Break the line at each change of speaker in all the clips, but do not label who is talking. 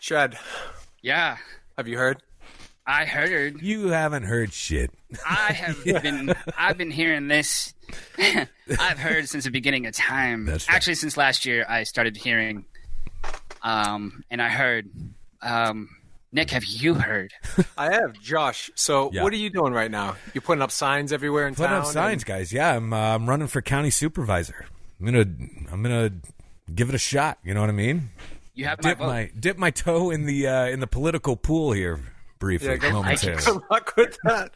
Chad,
Yeah,
have you heard?
I heard.
You haven't heard shit.
I've been hearing this. I've heard since the beginning of time.
That's right.
Actually, since last year, I started hearing. And I heard. Nick, have you heard?
I have, Josh. So
Yeah.
what are you doing right now? You're putting up signs everywhere in
Putting
town?
up signs, guys. Yeah, I'm running for county supervisor. I'm gonna give it a shot. You know what I mean?
You have my vote.
Dip my toe in the political pool here briefly, momentarily.
Good luck with that.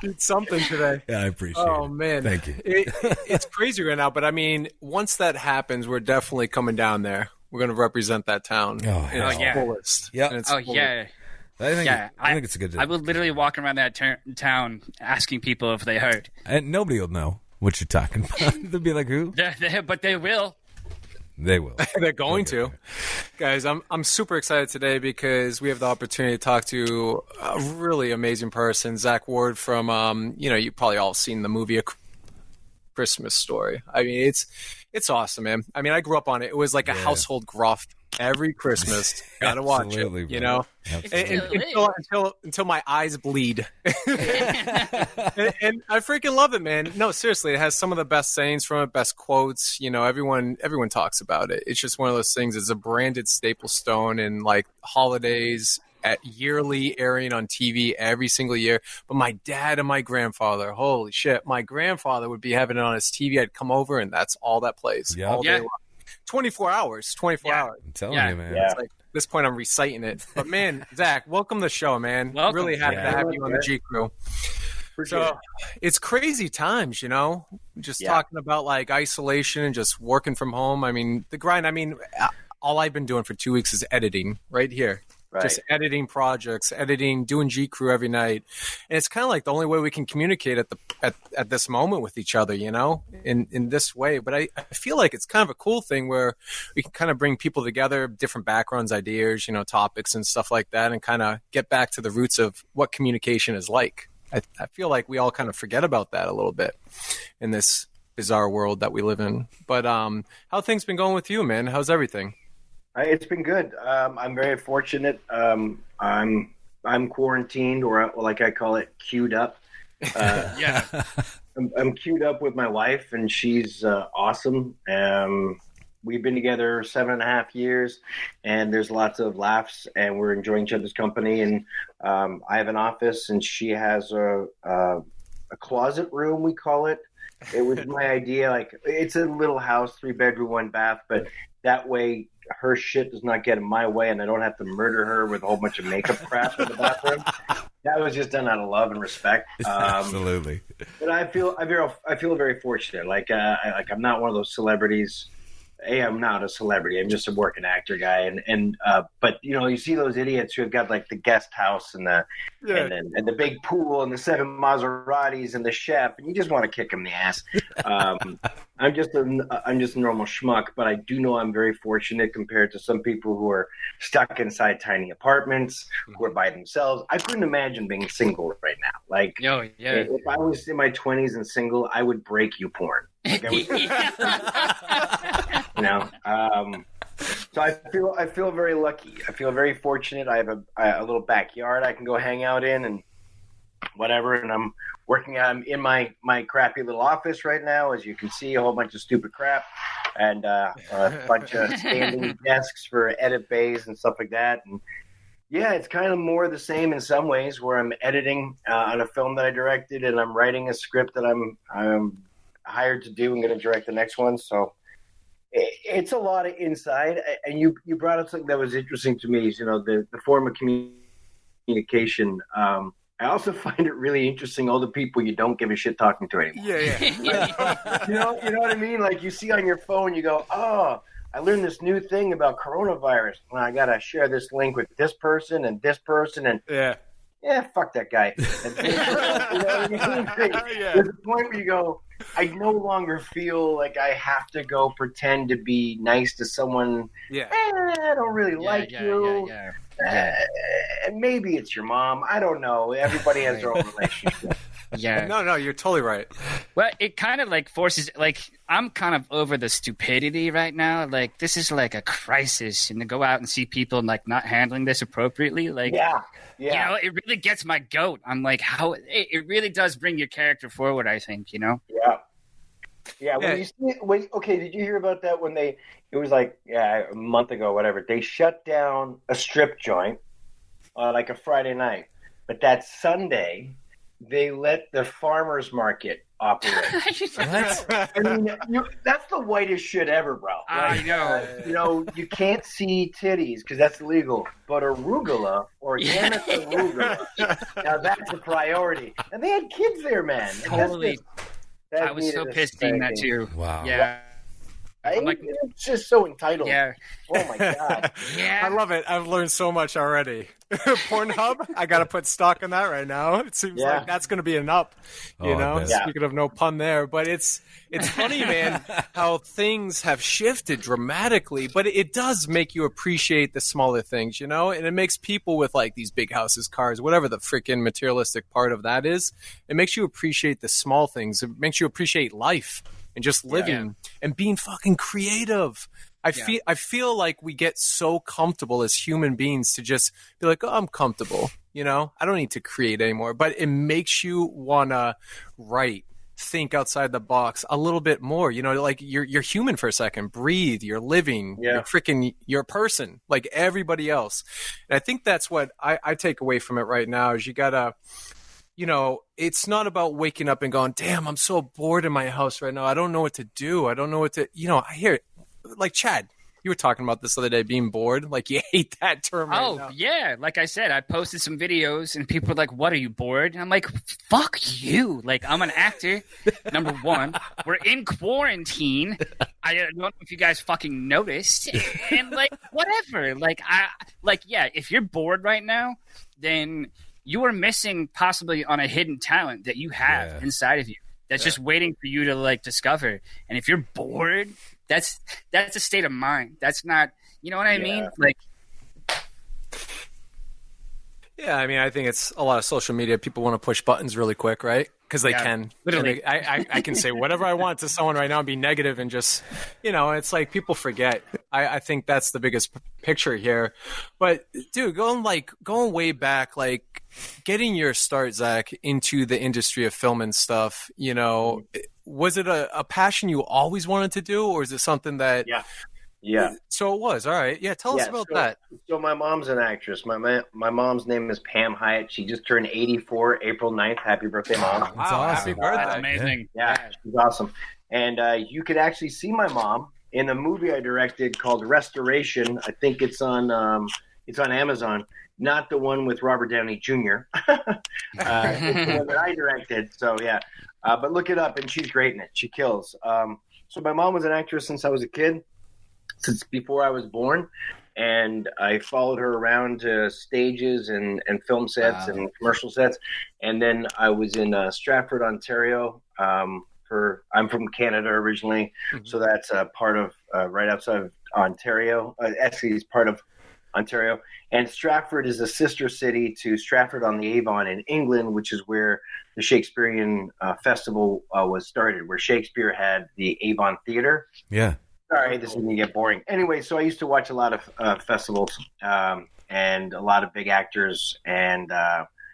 Need something today.
Yeah, I appreciate it.
Oh, man.
Thank you.
It's crazy right now, but I mean, once that happens, we're definitely coming down there. We're going to represent that town in its
yeah.
fullest.
Yeah.
In its
Oh
fullest.
yeah.
I think it's a good deal.
I will literally walk around that town asking people if they heard.
And nobody will know what you're talking about. They'll be like, who?
But they will.
They will.
They're going to. Guys, I'm super excited today because we have the opportunity to talk to a really amazing person, Zak Ward from, you probably all seen the movie A Christmas Story. I mean, it's awesome, man. I mean, I grew up on it. It was like a household gruff. Every Christmas, gotta watch it.
Bro.
You know, until my eyes bleed. and I freaking love it, man. No, seriously, it has some of the best sayings from it, best quotes. You know, everyone talks about it. It's just one of those things. It's a branded staple stone in like holidays, at yearly airing on TV every single year. But my dad and my grandfather, holy shit, my grandfather would be having it on his TV. I'd come over, and that's all that plays all day long. 24 hours.
I'm telling you, man.
It's like, at this point, I'm reciting it. But, man, Zach, welcome to the show, man.
Welcome.
Really happy to have you on the G Crew. So it's crazy times, just talking about, like, isolation and just working from home. I mean, the grind, all I've been doing for 2 weeks is editing right here. Right. Just editing projects, doing G Crew every night. And it's kind of like the only way we can communicate at this moment with each other, in this way. But I feel like it's kind of a cool thing where we can kind of bring people together, different backgrounds, ideas, topics and stuff like that, and kind of get back to the roots of what communication is like. I feel like we all kind of forget about that a little bit in this bizarre world that we live in. But how things been going with you, man? How's everything?
It's been good. I'm very fortunate. I'm quarantined, or like I call it, queued up. I'm queued up with my wife, and she's awesome. We've been together 7.5 years, and there's lots of laughs, and we're enjoying each other's company. And I have an office, and she has a closet room, we call it. It was my idea. Like, it's a little house, 3-bedroom, 1 bath, but that way her shit does not get in my way, and I don't have to murder her with a whole bunch of makeup crap in the bathroom. That was just done out of love and respect.
Absolutely.
But I feel very fortunate. Like I'm not one of those celebrities. I'm not a celebrity. I'm just a working actor guy. But you see those idiots who have got like the guest house and the big pool and the 7 Maseratis and the chef, and you just want to kick them in the ass. I'm just a normal schmuck, but I do know I'm very fortunate compared to some people who are stuck inside tiny apartments, who are by themselves. I couldn't imagine being single right now. Like, if I was in my 20s and single, I would break you porn. Like, so I feel very lucky. I feel very fortunate. I have a little backyard I can go hang out in and whatever. And I'm in my crappy little office right now, as you can see, a whole bunch of stupid crap and a bunch of standing desks for edit bays and stuff like that. And yeah, it's kind of more the same in some ways, where I'm editing on a film that I directed, and I'm writing a script that I'm hired to do and going to direct the next one. So it's a lot of inside. And you brought up something that was interesting to me, the form of communication. I also find it really interesting, all the people you don't give a shit talking to anymore. Yeah. You know what I mean? Like, you see on your phone, you go, oh, I learned this new thing about coronavirus. Well, I got to share this link with this person and this person. And fuck that guy. And, you know what I mean? There's a point where you go, I no longer feel like I have to go pretend to be nice to someone. I don't really like you. And maybe it's your mom. I don't know. Everybody has their own relationship.
Yeah.
No, you're totally right.
Well, it kind of like forces, like, I'm kind of over the stupidity right now. Like, this is like a crisis, and to go out and see people like not handling this appropriately, like, you know, it really gets my goat. I'm like, how it really does bring your character forward, I think, you know?
Yeah. When you see, okay, did you hear about that when it was like a month ago, whatever, they shut down a strip joint like a Friday night, but that Sunday they let the farmers market operate.
What?
I mean, that's the whitest shit ever, bro.
I know.
You know, you can't see titties because that's illegal, but arugula, organic arugula, now that's a priority. And they had kids there, man.
Totally. I was so pissed seeing that too.
Wow.
Yeah.
It's just so entitled.
Yeah.
Oh my god.
Yeah.
I love it. I've learned so much already. Pornhub, I got to put stock in that right now. It seems like that's going to be an up, you know, speaking of no pun there. But it's funny, man, how things have shifted dramatically. But it does make you appreciate the smaller things, you know, and it makes people with like these big houses, cars, whatever the freaking materialistic part of that is, it makes you appreciate the small things. It makes you appreciate life and just living and being fucking creative. I feel like we get so comfortable as human beings to just be like, oh, I'm comfortable. You know, I don't need to create anymore. But it makes you want to write, think outside the box a little bit more. You know, like you're human for a second. Breathe. You're living. You're a person like everybody else. And I think that's what I take away from it right now is you got to, you know, it's not about waking up and going, damn, I'm so bored in my house right now. I don't know what to do. I don't know what to, you know, I hear it. Like, Chad, you were talking about this the other day, being bored. Like, you hate that term right now.
Yeah. Like I said, I posted some videos, and people were like, what, are you bored? And I'm like, fuck you. Like, I'm an actor, number one. We're in quarantine. I don't know if you guys fucking noticed. And, like, whatever. Like, if you're bored right now, then you are missing possibly on a hidden talent that you have inside of you that's just waiting for you to, like, discover. And if you're bored, that's a state of mind. That's not, you know what I mean? Like,
yeah, I mean, I think it's a lot of social media. People want to push buttons really quick, right? Because they can.
Literally.
I can say whatever I want to someone right now and be negative and just, you know, it's like people forget. I think that's the biggest picture here. But, dude, going way back, like getting your start, Zach, into the industry of film and stuff, you know, was it a passion you always wanted to do, or is it something that...
Yeah.
So it was. All right. Yeah. Tell us about that.
So my mom's an actress. My mom's name is Pam Hyatt. She just turned 84, April 9th. Happy birthday, Mom.
That's awesome.
Happy birthday.
That's amazing.
Yeah, she's awesome. And you could actually see my mom in a movie I directed called Restoration. I think it's on Amazon. Not the one with Robert Downey Jr. It's the one that I directed. So, yeah. But look it up, and she's great in it. She kills. So my mom was an actress since I was a kid. Since before I was born, and I followed her around to stages and film sets and commercial sets, and then I was in Stratford, Ontario. I'm from Canada originally, so that's part of right outside of Ontario. Actually, it's part of Ontario, and Stratford is a sister city to Stratford-on-the-Avon in England, which is where the Shakespearean Festival was started, where Shakespeare had the Avon Theatre.
Yeah.
Sorry, this is going to get boring. Anyway, so I used to watch a lot of festivals and a lot of big actors. And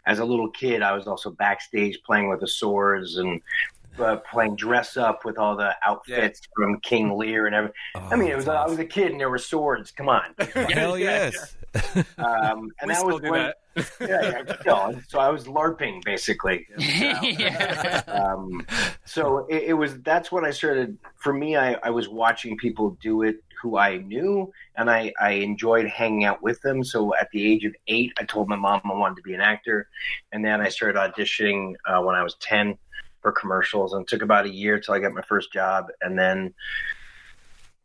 as a little kid, I was also backstage playing with the swords and playing dress up with all the outfits from King Lear and everything. I mean, I was a kid and there were swords. Come on.
Hell yes.
And
we
that
still
was
do
when,
that.
So I was LARPing basically. So it was. That's when I started. For me, I was watching people do it who I knew, and I enjoyed hanging out with them. So at the age of 8, I told my mom I wanted to be an actor, and then I started auditioning when I was 10 for commercials, and it took about a year till I got my first job, and then.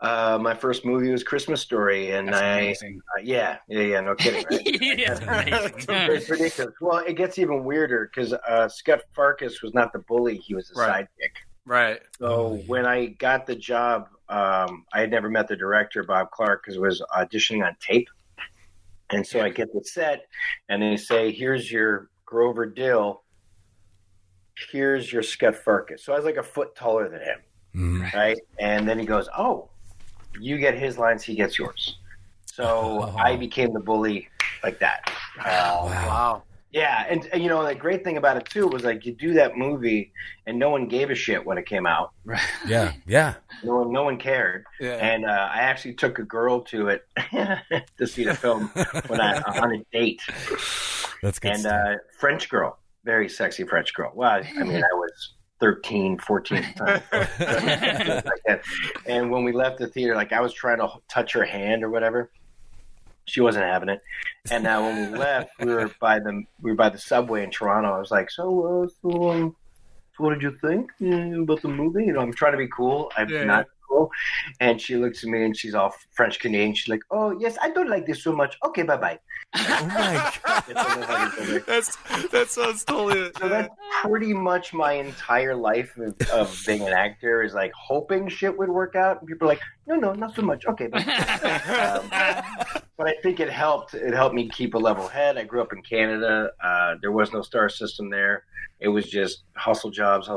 My first movie was Christmas Story, and no kidding, right? It's ridiculous. Well, it gets even weirder because Scott Farkas was not the bully; he was the sidekick.
Right.
So when I got the job, I had never met the director, Bob Clark, because I was auditioning on tape, And so I get the set, and they say, here's your Grover Dill, here's your Scott Farkas. So I was like a foot taller than him, right? And then he goes, oh, you get his lines, he gets yours. So I became the bully like that.
Wow.
Yeah, and you know, the great thing about it too was like you do that movie and no one gave a shit when it came out.
Right. Yeah.
No one cared.
Yeah.
And I actually took a girl to it to see the film on a date.
That's good.
And French girl, very sexy French girl. Well, I mean, I was 13, 14 at the time. Like that. And when we left the theater, like I was trying to touch her hand or whatever. She wasn't having it. And now when we left, we were by the subway in Toronto. I was like, so what did you think about the movie? You know, I'm trying to be cool. I'm not cool. And she looks at me and she's all French Canadian. She's like, oh yes, I don't like this so much. Okay, bye.
Oh my God.
That sounds totally.
So that's pretty much my entire life of being an actor is like hoping shit would work out. And people are like, no, not so much. Okay, bye. But I think it helped. It helped me keep a level head. I grew up in Canada. There was no star system there. It was just hustle jobs.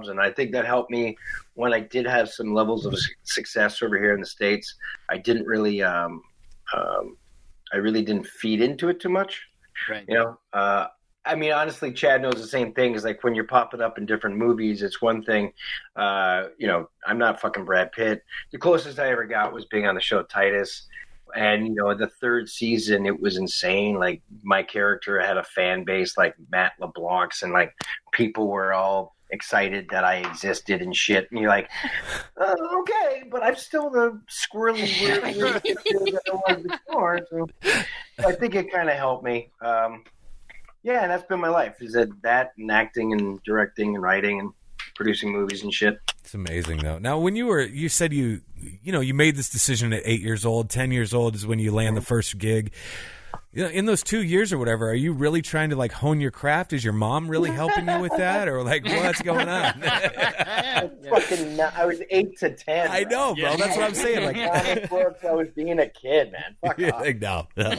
And I think that helped me when I did have some levels of success over here in the States. I didn't really, I really didn't feed into it too much.
Right.
You know, I mean, honestly, Chad knows the same thing. Is like when you're popping up in different movies, it's one thing. You know, I'm not fucking Brad Pitt. The closest I ever got was being on the show Titus. And, you know, the third season, it was insane. Like, my character had a fan base like Matt LeBlanc's, and, like, people were all excited that I existed and shit. And you're like, okay, but I'm still the squirrely weird kid that I was before. So I think it kind of helped me. Yeah, and that's been my life, is that and acting and directing and writing and producing movies and shit.
It's amazing, though. Now, when you said you made this decision at 8 years old, 10 years old is when you land the first gig. You know, in those 2 years or whatever, are you really trying to like hone your craft? Is your mom really helping you with that, or like what's going on?
I was 8 to 10.
I know, bro. Yeah. That's what I'm saying. Like
comic books, I was being a kid, man. Fuck off.
No.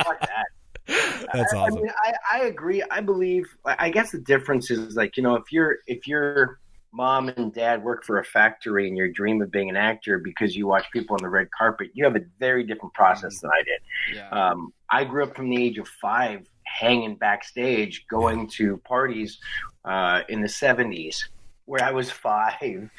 Fuck that.
That's awesome.
I mean, I agree. I believe. I guess the difference is like, you know, if your mom and dad work for a factory and your dream of being an actor because you watch people on the red carpet, you have a very different process than I did.
Yeah.
I grew up from the age of 5 hanging backstage, going to parties in the 70s where I was 5,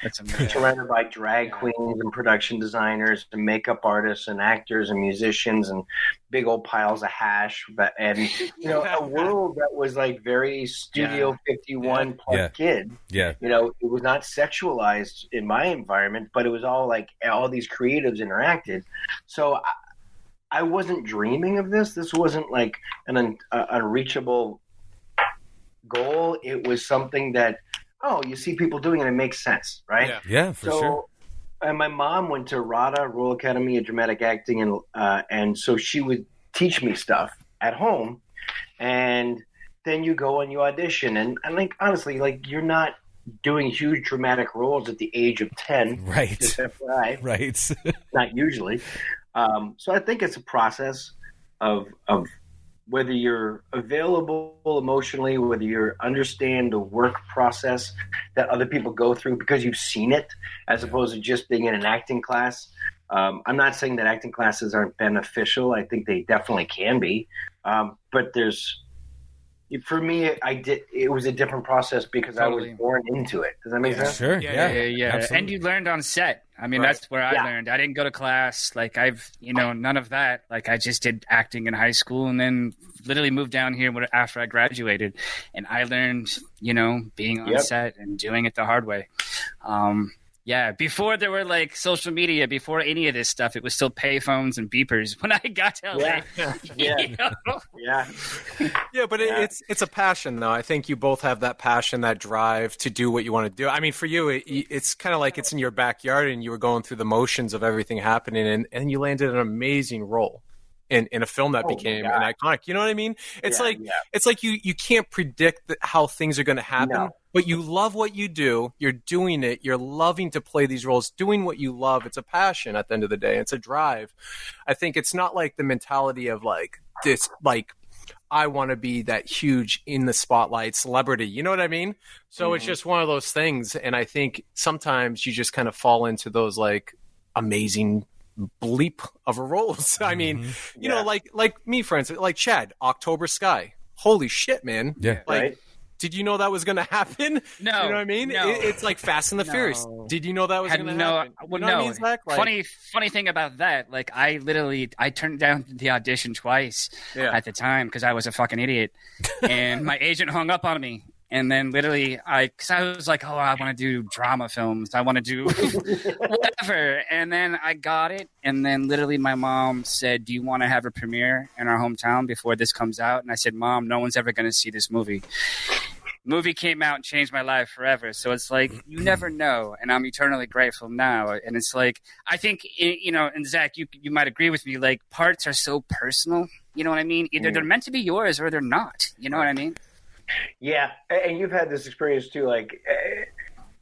surrounded by drag queens and production designers and makeup artists and actors and musicians and big old piles of hash. And, you know, a world that was like very Studio 51 plus kid.
Yeah.
You know, it was not sexualized in my environment, but it was all like all these creatives interacted. So I wasn't dreaming of this. This wasn't like an unreachable goal. It was something that, you see people doing it, it makes sense, right?
Yeah, for sure.
And my mom went to RADA, Royal Academy of Dramatic Acting, and so she would teach me stuff at home, and then you go and you audition, and like honestly, like you're not doing huge dramatic roles at the age of 10,
right?
Just FYI.
Right.
Not usually. So I think it's a process of whether you're available emotionally, whether you understand the work process that other people go through because you've seen it, as opposed to just being in an acting class. I'm not saying that acting classes aren't beneficial. I think they definitely can be. But for me, it was a different process because I was born into it. Does that make sense?
Sure.
Yeah.
Absolutely.
And you learned on set. I mean, that's where I learned. I didn't go to class. Like none of that. Like I just did acting in high school and then literally moved down here after I graduated. And I learned, being on set and doing it the hard way. Before there were like social media, before any of this stuff, it was still payphones and beepers when I got to LA.
But it's a passion, though. I think you both have that passion, that drive to do what you want to do. I mean, for you, it's kind of like it's in your backyard and you were going through the motions of everything happening, and you landed an amazing role in a film that became an iconic. You know what I mean? It's like you can't predict how things are going to happen. No. But you love what you do. You're doing it. You're loving to play these roles, doing what you love. It's a passion at the end of the day. It's a drive. I think it's not like the mentality of like, this like I want to be that huge in the spotlight celebrity. You know what I mean? So it's just one of those things. And I think sometimes you just kind of fall into those like amazing bleep of a roles. I mean, you know, like me, for instance, like Chad, October Sky. Holy shit, man.
Yeah.
Like,
Right.
did you know that was going to happen?
No.
You know what I mean?
No.
It's like Fast and the Furious. Did you know that was
Had
going to
no,
happen?
well,
You know what I
no.
mean, Zach? Like,
Funny thing about that, like I turned down the audition twice at the time because I was a fucking idiot, and my agent hung up on me. And then literally, because I was like, oh, I want to do drama films. I want to do whatever. And then I got it. And then literally my mom said, do you want to have a premiere in our hometown before this comes out? And I said, Mom, no one's ever going to see this movie. Movie came out and changed my life forever. So it's like, you never know. And I'm eternally grateful now. And it's like, I think, you know, and Zach, you might agree with me, like parts are so personal. You know what I mean? Either they're meant to be yours or they're not. You know what I mean?
Yeah, and you've had this experience too. Like,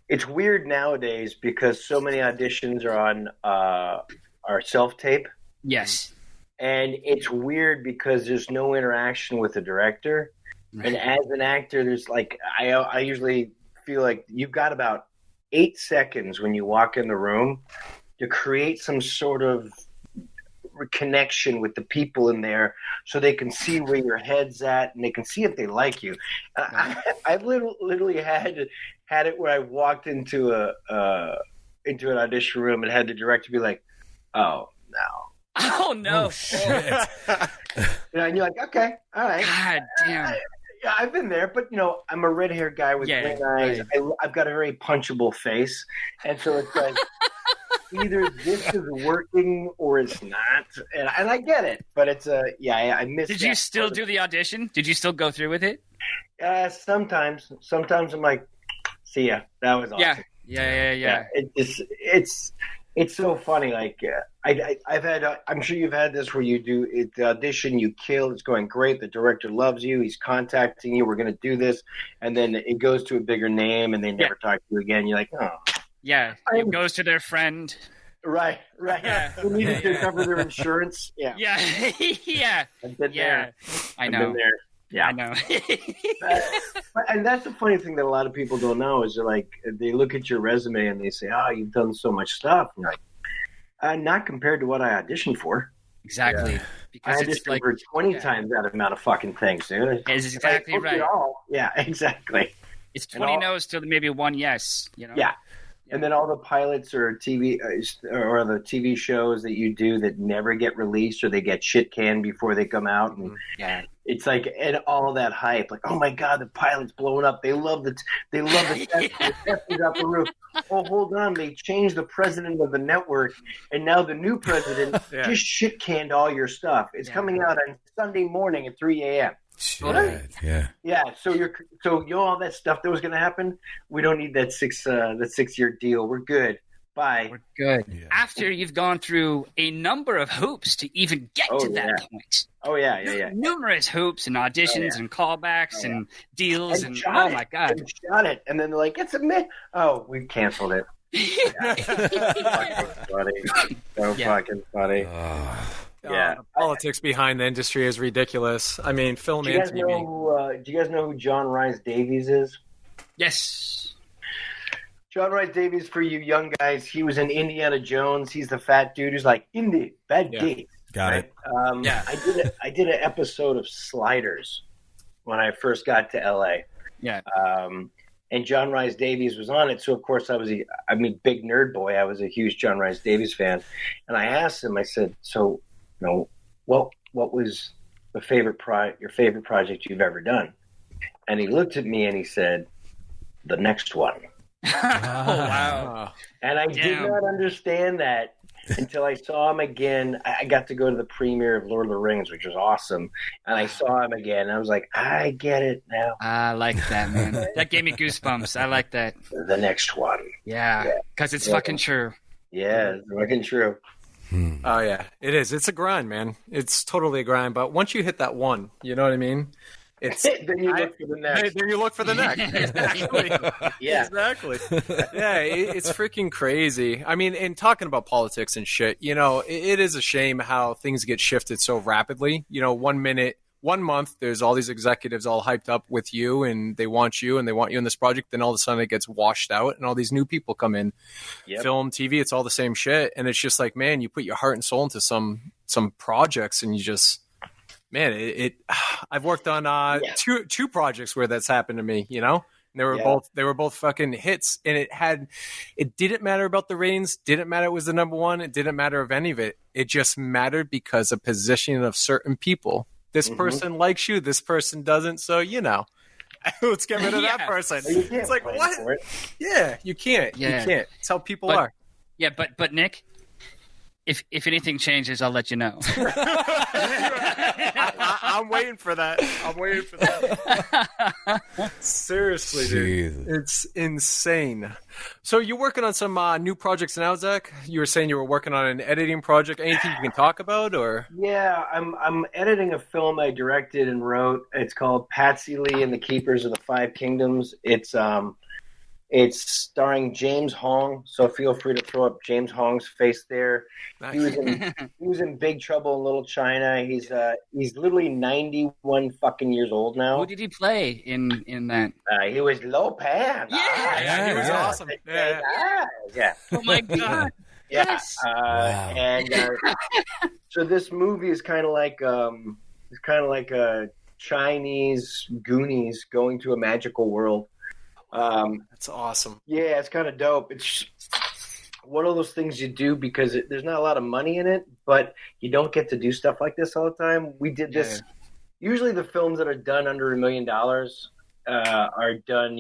it's weird nowadays because so many auditions are on our self-tape.
Yes.
And it's weird because there's no interaction with the director.
Right.
And as an actor, there's like I usually feel like you've got about 8 seconds when you walk in the room to create some sort of connection with the people in there so they can see where your head's at and they can see if they like you. I've literally had it where I walked into into an audition room and had the director be like, oh no.
Oh no.
Oh, shit.
And you're like, okay, all right.
God damn.
Yeah, I've been there, but you know, I'm a red-haired guy with green eyes.
Right.
I've got a very punchable face, and so it's like either this is working or it's not, and I get it, but it's I miss.
Did you still do the audition? Did you still go through with it?
Sometimes I'm like, see ya. That was awesome.
Yeah.
It's so funny. Like I've had, I'm sure you've had this where you do it, the audition, you kill, it's going great. The director loves you. He's contacting you. We're going to do this. And then it goes to a bigger name and they never talk to you again. You're like, oh.
Yeah. It goes to their friend.
Right.
Yeah.
Who needed to cover their insurance. Yeah.
Yeah.
I've been there.
I know.
I've been there. Yeah.
I know.
And that's the funny thing that a lot of people don't know is they're like, they look at your resume and they say, oh, you've done so much stuff. And you're like, not compared to what I auditioned for.
Exactly.
I
Because it's
auditioned
like
for 20 times that amount of fucking things, dude.
It's exactly
I booked
right.
it all. Yeah, exactly.
It's 20 no's to maybe one yes. You know.
Yeah. And then all the pilots or TV or the TV shows that you do that never get released or they get shit canned before they come out, and it's like, and all that hype, like, oh my god, the pilot's blowing up. They love the testing's out the roof. Oh, hold on, they changed the president of the network, and now the new president just shit canned all your stuff. It's coming out on Sunday morning at 3 a.m.
Shit. Yeah.
So you know all that stuff that was going to happen. We don't need that 6-year deal. We're good. Bye.
We're good.
Yeah.
After you've gone through a number of hoops to even get to that point.
Oh yeah.
Numerous hoops and auditions and callbacks and deals and
shot
my god.
And shot it, and then they're like, "It's a myth." Oh, we canceled it. Fucking funny.
The politics behind the industry is ridiculous. I mean, film
Do you
and
guys
TV.
do you guys know who John Rhys Davies is?
Yes.
John Rhys Davies, for you young guys, he was in Indiana Jones. He's the fat dude who's like, Indy, bad day.
Got it.
I did an episode of Sliders when I first got to LA.
Yeah.
And John Rhys Davies was on it. So, of course, big nerd boy. I was a huge John Rhys Davies fan. And I asked him, I said, so, you know, what was your favorite project you've ever done? And he looked at me and he said, the next one.
Oh, wow.
And I did not understand that until I saw him again. I got to go to the premiere of Lord of the Rings, which was awesome. And I saw him again. And I was like, I get it now.
I like that, man. That gave me goosebumps. I like that.
The next one.
Yeah, because it's fucking true.
Yeah, it's fucking true.
Oh yeah, it is. It's a grind, man. It's totally a grind. But once you hit that one, you know what I mean? It's
then you look for the next.
Then you look for the next. Exactly.
Yeah.
Exactly. Yeah, it's freaking crazy. I mean, and talking about politics and shit, it is a shame how things get shifted so rapidly. 1 month, there's all these executives all hyped up with you, and they want you in this project. Then all of a sudden it gets washed out, and all these new people come in. Yep. Film, TV, it's all the same shit. And it's just like, man, you put your heart and soul into some projects, and you just, man, I've worked on two projects where that's happened to me, and they were both fucking hits, and it didn't matter about the ratings, didn't matter it was the number one, it didn't matter of any of it. It just mattered because of positioning of certain people. This person likes you, this person doesn't, so let's get rid of that person. It's like, what? Yeah, you can't. Yeah. You can't. It's how people are.
Yeah, but Nick, if anything changes, I'll let you know.
I'm waiting for that. Seriously, dude. It's insane. So you're working on some new projects now, Zach? You were saying you were working on an editing project. Anything you can talk about, or?
Yeah, I'm editing a film I directed and wrote. It's called Patsy Lee and the Keepers of the Five Kingdoms. It's starring James Hong, so feel free to throw up James Hong's face there. Nice. He was in Big Trouble in Little China. He's literally 91 fucking years old now.
Who did he play in that?
He was Lo Pan.
Yeah, he was awesome.
Yeah.
Oh my god.
Yes.
Wow.
And so this movie is kind of like a Chinese Goonies going to a magical world.
That's awesome.
Yeah, it's kind of dope. It's one of those things you do because there's not a lot of money in it, but you don't get to do stuff like this all the time. We did this. Usually the films that are done under $1 million are done,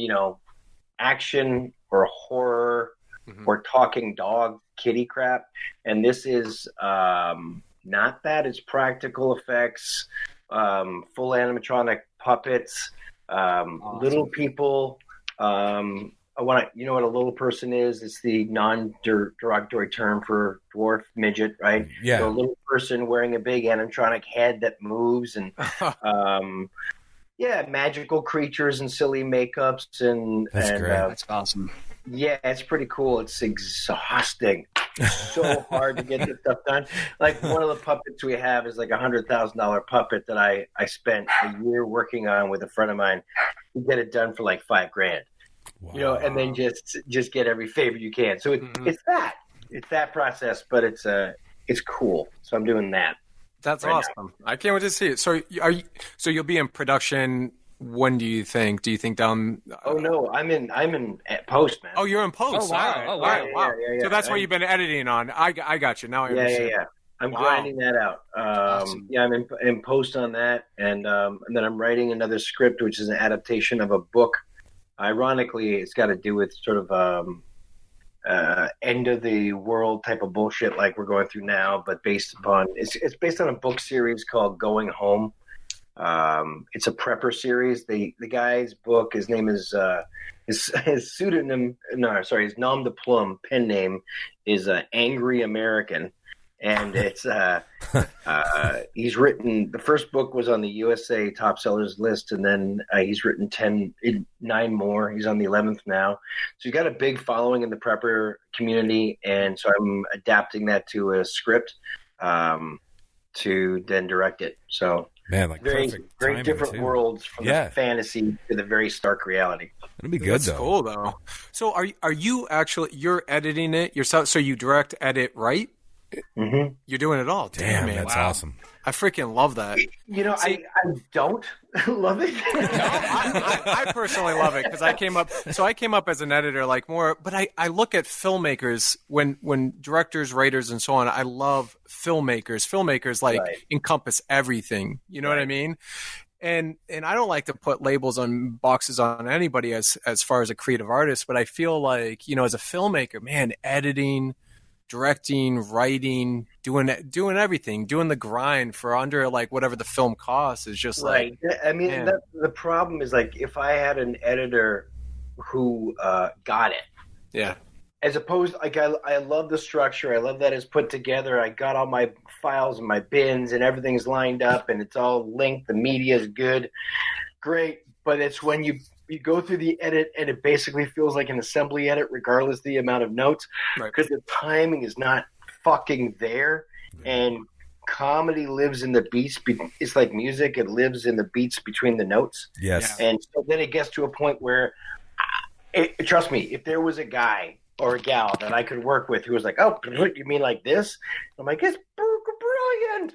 action or horror or talking dog kitty crap. And this is not that. It's practical effects, full animatronic puppets, awesome. Little people. You know what a little person is? It's the non-derogatory term for dwarf, midget, right?
Yeah.
So a little person wearing a big animatronic head that moves, and magical creatures and silly makeups, and
that's great.
That's awesome.
Yeah, it's pretty cool. It's exhausting. So hard to get this stuff done. Like one of the puppets we have is like $100,000 puppet that I spent a year working on with a friend of mine. You get it done for like $5,000,
wow.
And then just get every favor you can. So it's that process, but it's cool. So I'm doing that.
That's right awesome. Now. I can't wait to see it. So you'll be in production. When do you think? Do you think down?
Oh no, I'm in post, man.
Oh, you're in post.
Oh wow!
All right. Wow.
Yeah.
So that's what you've been editing on. I got you now. I understand.
Yeah. I'm grinding that out.
Awesome.
Yeah, I'm in post on that, and then I'm writing another script, which is an adaptation of a book. Ironically, it's got to do with sort of end of the world type of bullshit like we're going through now, but it's based on a book series called Going Home. It's a prepper series. The guy's book, his name is his pseudonym. No, sorry, his nom de plume pen name is Angry American. And it's he's written, the first book was on the USA top sellers list, and then he's written 9 more. He's on the 11th now. So he's got a big following in the prepper community, and so I'm adapting that to a script to then direct it. So
man, like
very different
too.
Worlds from the fantasy to the very stark reality.
It'll be good.
That's
though.
Cool though. So are you actually you're editing it yourself? So you direct, edit, write?
Mm-hmm.
You're doing it all. Damn, man,
that's awesome.
I freaking love that.
I don't love it.
I personally love it because I came up as an editor, like more. But I look at filmmakers when directors, writers, and so on. I love filmmakers. Filmmakers encompass everything. You know what I mean? And I don't like to put labels on boxes on anybody as far as a creative artist, but I feel like as a filmmaker, man, editing, directing, writing, doing everything, doing the grind for under like whatever the film costs is just
right. I mean, the problem is like if I had an editor who got it,
yeah.
As opposed, like I love the structure. I love that it's put together. I got all my files and my bins and everything's lined up and it's all linked. The media is good. great, but it's when you go through the edit and it basically feels like an assembly edit, regardless of the amount of notes, because the timing is not fucking there. And comedy lives in the beats. It's like music; it lives in the beats between the notes.
Yes.
And so then it gets to a point where, trust me, if there was a guy or a gal that I could work with who was like, "Oh, you mean like this?" I'm like, "It's brilliant."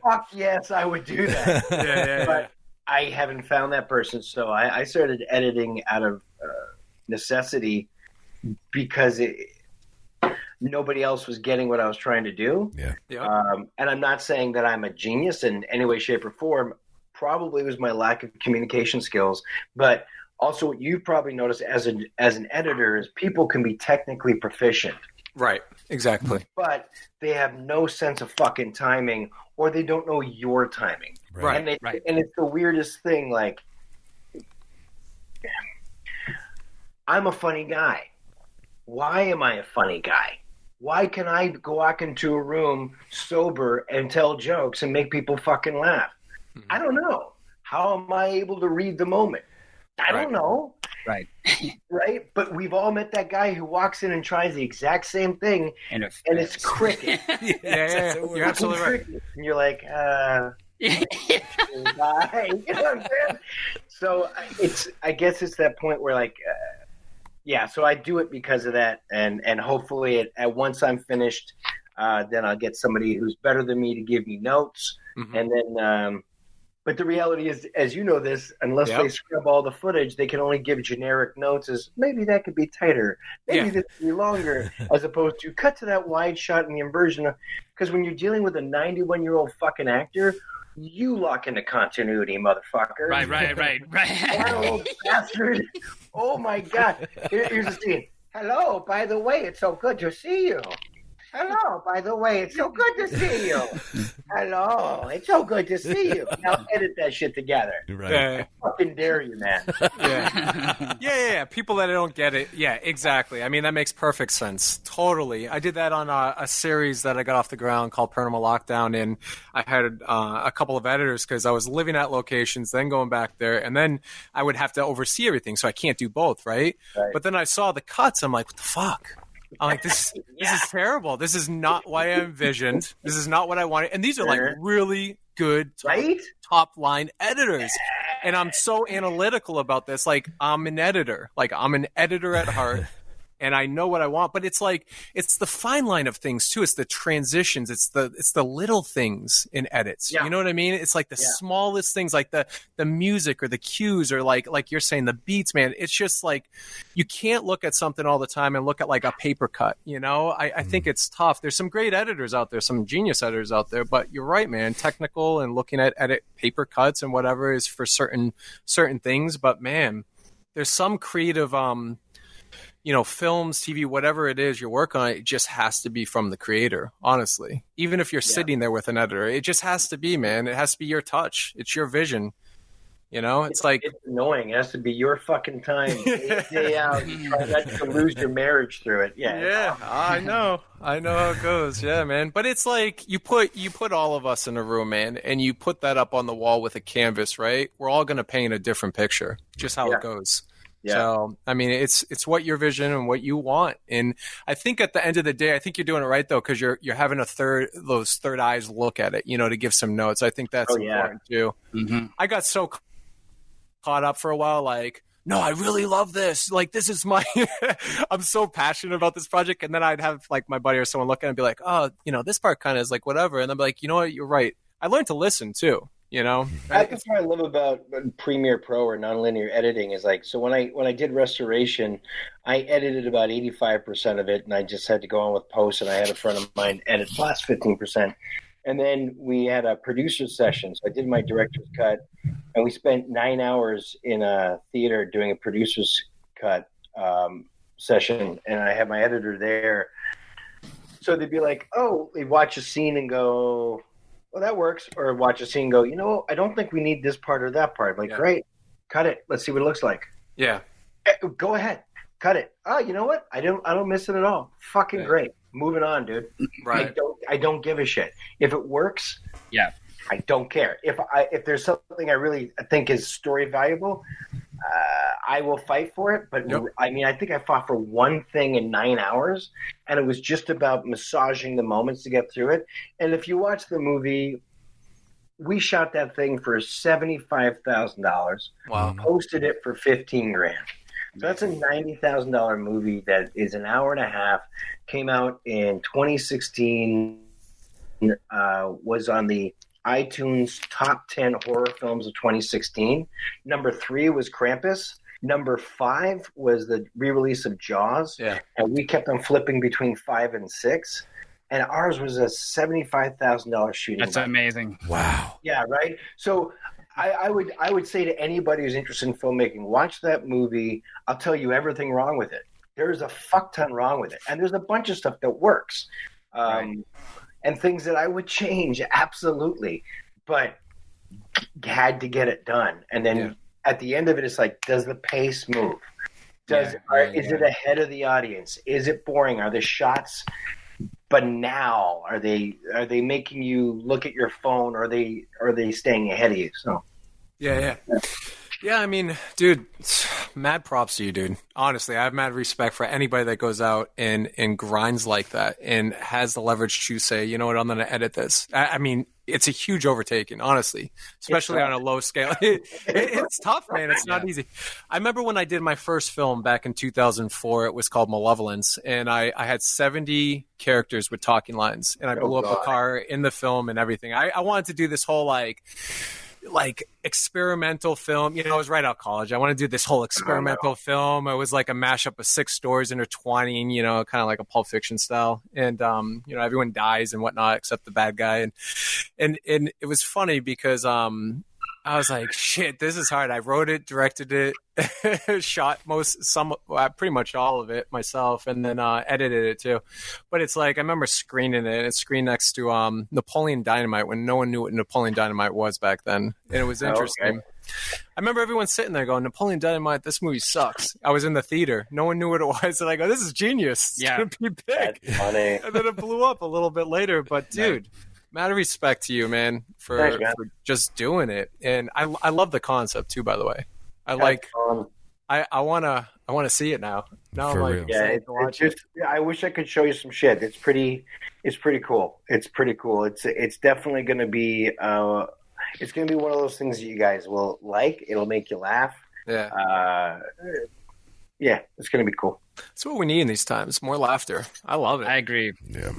Fuck yes, I would do that. But I haven't found that person, so I started editing out of necessity because nobody else was getting what I was trying to do. And I'm not saying that I'm a genius in any way, shape, or form. Probably it was my lack of communication skills, but also what you've probably noticed as an editor is people can be technically proficient.
Right, exactly.
But they have no sense of fucking timing, or they don't know your timing.
Right,
and it's the weirdest thing. Like, I'm a funny guy. Why am I a funny guy? Why can I go walk into a room sober and tell jokes and make people fucking laugh? Mm-hmm. I don't know. How am I able to read the moment? I don't know.
Right.
Right? But we've all met that guy who walks in and tries the exact same thing, and it's cricket.
You're absolutely right.
And you're like, bye. You know what I'm saying? So I guess it's that point where like, so I do it because of that, and hopefully once I'm finished, then I'll get somebody who's better than me to give me notes, and then. But the reality is, as you know this, unless they scrub all the footage, they can only give generic notes as maybe that could be tighter, maybe this could be longer, as opposed to cut to that wide shot in the inversion. Because when you're dealing with a 91-year-old fucking actor, you lock into continuity, motherfucker.
Right.
That old bastard. Oh, my God. Here's the scene. Hello, by the way, it's so good to see you. Hello, by the way, it's so good to see you. Hello, it's so good to see you. Now edit that shit together.
Right.
I fucking dare you, man.
Yeah. People that don't get it. Yeah, exactly. I mean, that makes perfect sense. Totally. I did that on a series that I got off the ground called Paranormal Lockdown, and I had a couple of editors because I was living at locations, then going back there, and then I would have to oversee everything, so I can't do both, right? But then I saw the cuts. I'm like, what the fuck? I'm like, this is terrible. This is not what I envisioned. This is not what I wanted. And these are like really good top line editors. And I'm so analytical about this. Like, I'm an editor. Like, I'm an editor at heart. And I know what I want, but it's like, it's the fine line of things too. It's the transitions. It's the little things in edits. You know what I mean? It's like the smallest things, like the music or the cues or like you're saying, the beats, man. It's just like, you can't look at something all the time and look at like a paper cut, you know? I think it's tough. There's some great editors out there, some genius editors out there, but you're right, man. Technical and looking at edit paper cuts and whatever is for certain things. But man, there's some creative, films, TV, whatever it is you're working on, it just has to be from the creator, honestly. Even if you're sitting there with an editor, it just has to be, man. It has to be your touch. It's your vision. You know, it's
annoying. It has to be your fucking time. Day out. You try not to lose your marriage through it.
Yeah, I know how it goes. Yeah, man. But it's like you put all of us in a room, man, and you put that up on the wall with a canvas, right? We're all going to paint a different picture, just how it goes. Yeah. So, I mean, it's what your vision and what you want. And I think at the end of the day, I think you're doing it right, though, because you're having those third eyes look at it, to give some notes. I think that's important, too. Mm-hmm. I got so caught up for a while, like, no, I really love this. Like, this is my I'm so passionate about this project. And then I'd have, like, my buddy or someone look at it and be like, oh, this part kind of is like whatever. And I'm like, you know what? You're right. I learned to listen, too.
That's what I love about Premiere Pro or nonlinear editing is like, so when I did restoration, I edited about 85% of it, and I just had to go on with post, and I had a friend of mine edit the last 15%. And then we had a producer session, so I did my director's cut, and we spent 9 hours in a theater doing a producer's cut session, and I had my editor there. So they'd be like, oh, they'd watch a scene and go, well, that works. Or watch a scene and go, I don't think we need this part or that part. I'm like, great, cut it. Let's see what it looks like.
Yeah.
Go ahead. Cut it. Oh, you know what? I don't miss it at all. Fucking great. Moving on, dude.
Right.
I don't give a shit. If it works, I don't care. If there's something I really think is story valuable, I will fight for it. But I mean, I think I fought for one thing in 9 hours, and it was just about massaging the moments to get through it. And if you watch the movie, we shot that thing for $75,000.
Wow.
Posted it for $15,000. So that's a $90,000 movie that is an hour and a half. Came out in 2016. Was on the iTunes top 10 horror films of 2016. Number 3 was Krampus. Number 5 was the re-release of Jaws.
Yeah.
And we kept on flipping between 5 and 6. And ours was a $75,000 shooting.
That's amazing.
Wow.
Yeah, right. So I would say to anybody who's interested in filmmaking, watch that movie. I'll tell you everything wrong with it. There's a fuck ton wrong with it, and there's a bunch of stuff that works, and things that I would change absolutely, but had to get it done. And then at the end of it, it's like, does the pace move? Is it ahead of the audience? Is it boring? Are the shots banal? Are they making you look at your phone? Or are they staying ahead of you? So
yeah. I mean, dude, mad props to you, dude. Honestly, I have mad respect for anybody that goes out and grinds like that and has the leverage to say, you know what, I'm going to edit this. I mean, it's a huge overtaking, honestly, especially on a low scale. It's tough, man. It's not easy. I remember when I did my first film back in 2004, it was called Malevolence, and I had 70 characters with talking lines, and I blew up a car in the film and everything. I wanted to do this whole like experimental film. You know, I was right out of college. I want to do this whole experimental film. It was like a mashup of 6 stories intertwining, you know, kind of like a Pulp Fiction style. And, you know, everyone dies and whatnot except the bad guy. And it was funny because I was like, shit, this is hard. I wrote it, directed it, shot pretty much all of it myself, and then edited it too. But it's like, I remember screening it. It's screened next to Napoleon Dynamite when no one knew what Napoleon Dynamite was back then. And it was interesting. Okay. I remember everyone sitting there going, Napoleon Dynamite, this movie sucks. I was in the theater. No one knew what it was. And I go, this is genius. It's going to be big. That's funny. And then it blew up a little bit later. But dude, mad respect to you, man, for just doing it. And I love the concept too, by the way. I want to see it now. Now I'm like, I wish I could show you some shit. It's pretty cool. It's definitely going to be it's going to be one of those things that you guys will like. It'll make you laugh. Yeah. It's going to be cool. That's what we need in these times. More laughter. I love it.
I agree.
Yeah.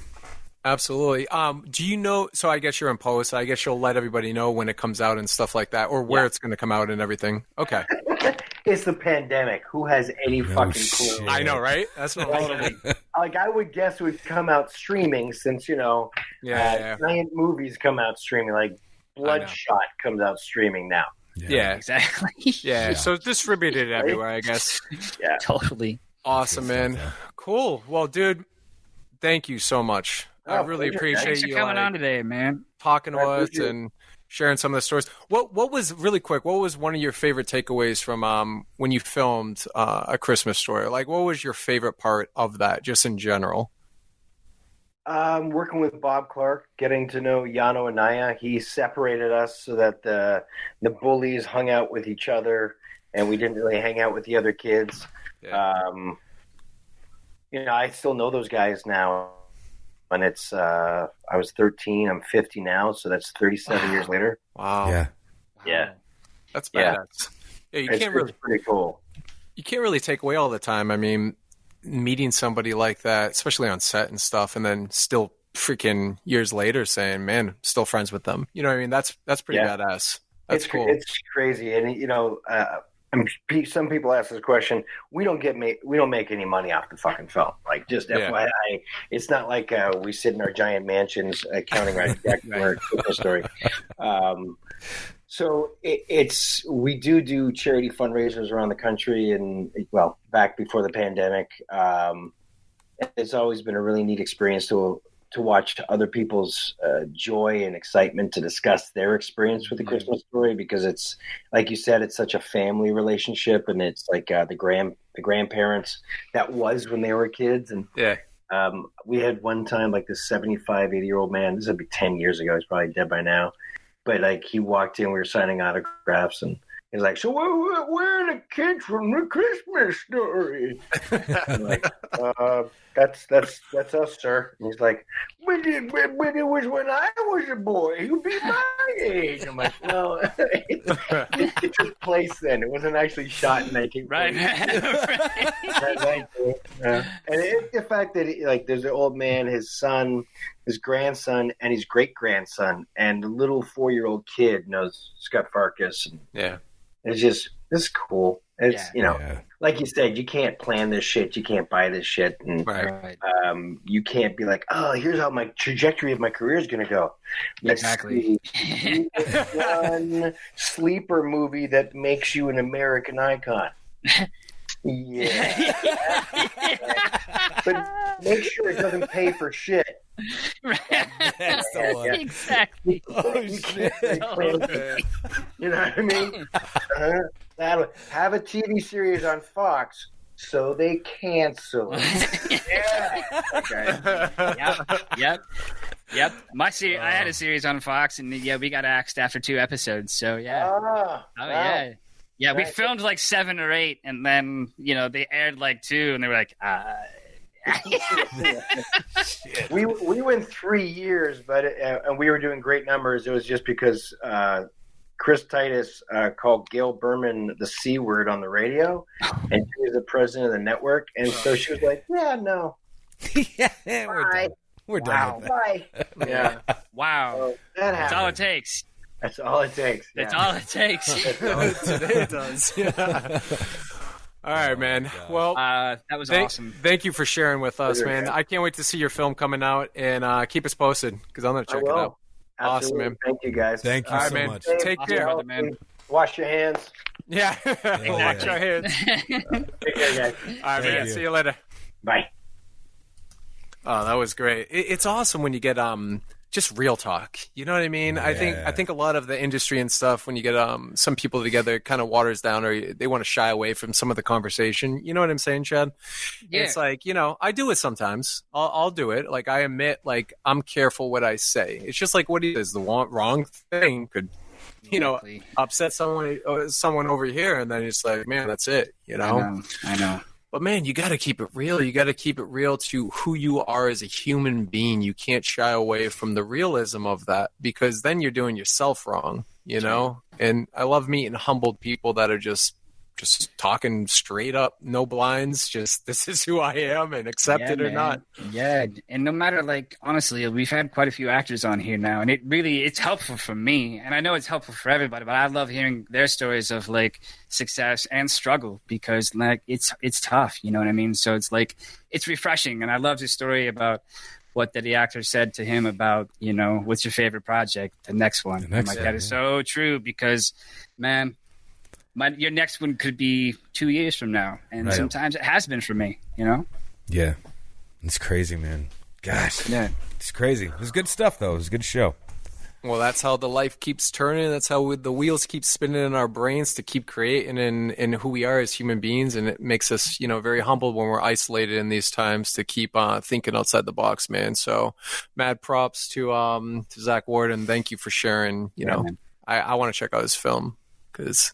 Absolutely. Do you know, so I guess you're in post. I guess you'll let everybody know when it comes out and stuff like that, or where it's going to come out and everything. Okay.
It's the pandemic. Who has any fucking clue?
I know, right? That's what I'm saying.
Like, I would guess it would come out streaming since, you know, giant movies come out streaming. Like, Bloodshot comes out streaming now.
Yeah.
Exactly.
Yeah. So distributed everywhere, I guess.
Yeah. Totally.
Awesome, man. Cool. Well, dude, thank you so much. I really appreciate you
coming on today, man.
Talking to us and sharing some of the stories. What was really quick? What was one of your favorite takeaways from when you filmed A Christmas Story? Like, what was your favorite part of that, just in general?
Working with Bob Clark, getting to know Yano and Naya. He separated us so that the bullies hung out with each other, and we didn't really hang out with the other kids. Yeah. You know, I still know those guys now. And it's I was 13, I'm 50 now, so that's 37 years later.
Wow. Yeah. That's badass. Yeah,
it's pretty cool.
You can't really take away all the time. I mean, meeting somebody like that, especially on set and stuff, and then still freaking years later saying, man, still friends with them. You know what I mean? That's pretty badass. That's cool.
It's crazy. And, you know, some people ask this question. We don't make any money off the fucking film. Like, just FYI, it's not like we sit in our giant mansions counting our check for a Christmas Story. So we do charity fundraisers around the country, and back before the pandemic, it's always been a really neat experience to watch other people's joy and excitement to discuss their experience with the Christmas Story, because it's, like you said, it's such a family relationship, and it's like the grandparents that was when they were kids. And we had one time, like, this 75, 80-year-old man, this would be 10 years ago, he's probably dead by now. But like he walked in, we were signing autographs, and he's like, "So we're the kids from the Christmas Story." I'm like, that's us, sir. And he's like, but it was when I was a boy. You'd be my age. I'm like, no, it took place then. It wasn't actually shot in 1940.
Right.
And the fact that there's an old man, his son, his grandson, and his great-grandson, and the little 4-year-old kid knows Scott Farkas. And it's cool. It's, like you said, you can't plan this shit. You can't buy this shit. And you can't be like, oh, here's how my trajectory of my career is going to go.
Exactly.
One sleeper movie that makes you an American icon. Yeah. But make sure it doesn't pay for shit.
That's the one.
Exactly.
Oh, shit.
You know what I mean? Have a TV series on Fox so they cancel it.
Yeah. Yep. My series, I had a series on Fox, and we got axed after 2 episodes. So yeah, we filmed like 7 or 8, and then they aired like 2, and they were like,
we went 3 years, but and we were doing great numbers. It was just because Chris Titus called Gail Berman the C word on the radio, and she was the president of the network, and so she was like, "Yeah, no,
we're done.
Bye." Yeah,
wow,
so that's
all it takes.
That's all it takes.
That's all it takes.
Today it does. Yeah. All right, man. Well,
that was awesome.
Thank you for sharing with us, man. I can't wait to see your film coming out, and keep us posted because I'm going to check it out.
Absolutely.
Awesome, man.
Thank you, guys.
Thank you so much.
Take care.
Brother, man.
Wash your hands.
Yeah. Wash your hands.
Take care, guys.
All right, man. See you later.
Bye.
Oh, that was great. It's awesome when you get just real talk. You know what I mean?
Yeah.
I think a lot of the industry and stuff, when you get some people together, it kind of waters down, or they want to shy away from some of the conversation. You know what I'm saying, Chad?
Yeah.
It's like, I do it sometimes. I'll do it. Like, I admit, like, I'm careful what I say. It's just like, what is the wrong thing could, upset someone over here, and then it's like, man, that's it.
I know.
But man, you got to keep it real. You got to keep it real to who you are as a human being. You can't shy away from the realism of that, because then you're doing yourself wrong, And I love meeting humbled people that are just talking straight up, no blinds, just this is who I am, and accept it or not.
Yeah, and no matter, like, honestly, we've had quite a few actors on here now, and it's helpful for me, and I know it's helpful for everybody, but I love hearing their stories of, like, success and struggle, because, like, it's tough, you know what I mean? So it's like, it's refreshing, and I love the story about what the actor said to him about, what's your favorite project, the next one. That is so true, because, man, your next one could be 2 years from now, and sometimes it has been for me,
Yeah, it's crazy, man. Gosh,
yeah,
it's crazy. It was good stuff, though. It was a good show.
Well, that's how the life keeps turning. That's how the wheels keep spinning in our brains to keep creating in who we are as human beings, and it makes us, very humble when we're isolated in these times to keep thinking outside the box, man. So, mad props to Zak Ward, and thank you for sharing. I want to check out his film, because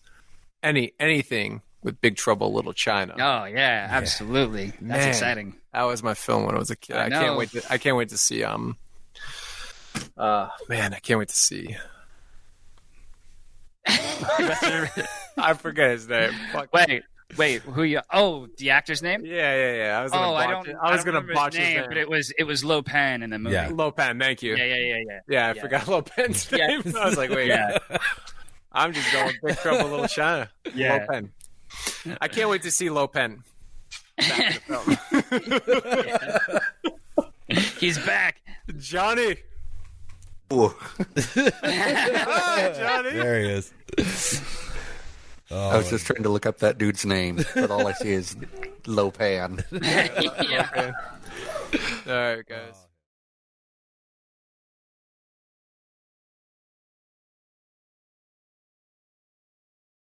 anything with Big Trouble Little China.
Oh yeah, absolutely. That's exciting.
That was my film when I was a kid. I can't wait to see I can't wait to see. I forget his name. Fuck.
Wait, who you? Oh, the actor's name?
Yeah. I was gonna botch his name,
but it was Lo Pan in the movie.
Yeah.
Lo Pan, thank you.
Yeah,
I forgot Lo Pan's name. I was like, wait.
Yeah.
I'm just going Big Trouble Little China.
Yeah.
Lo Pan. I can't wait to see Lo Pan back in the film.
He's back.
Johnny.
Hi,
Johnny.
There he is.
I was just trying to look up that dude's name, but all I see is Lo Pan.
Yeah.
All right, guys.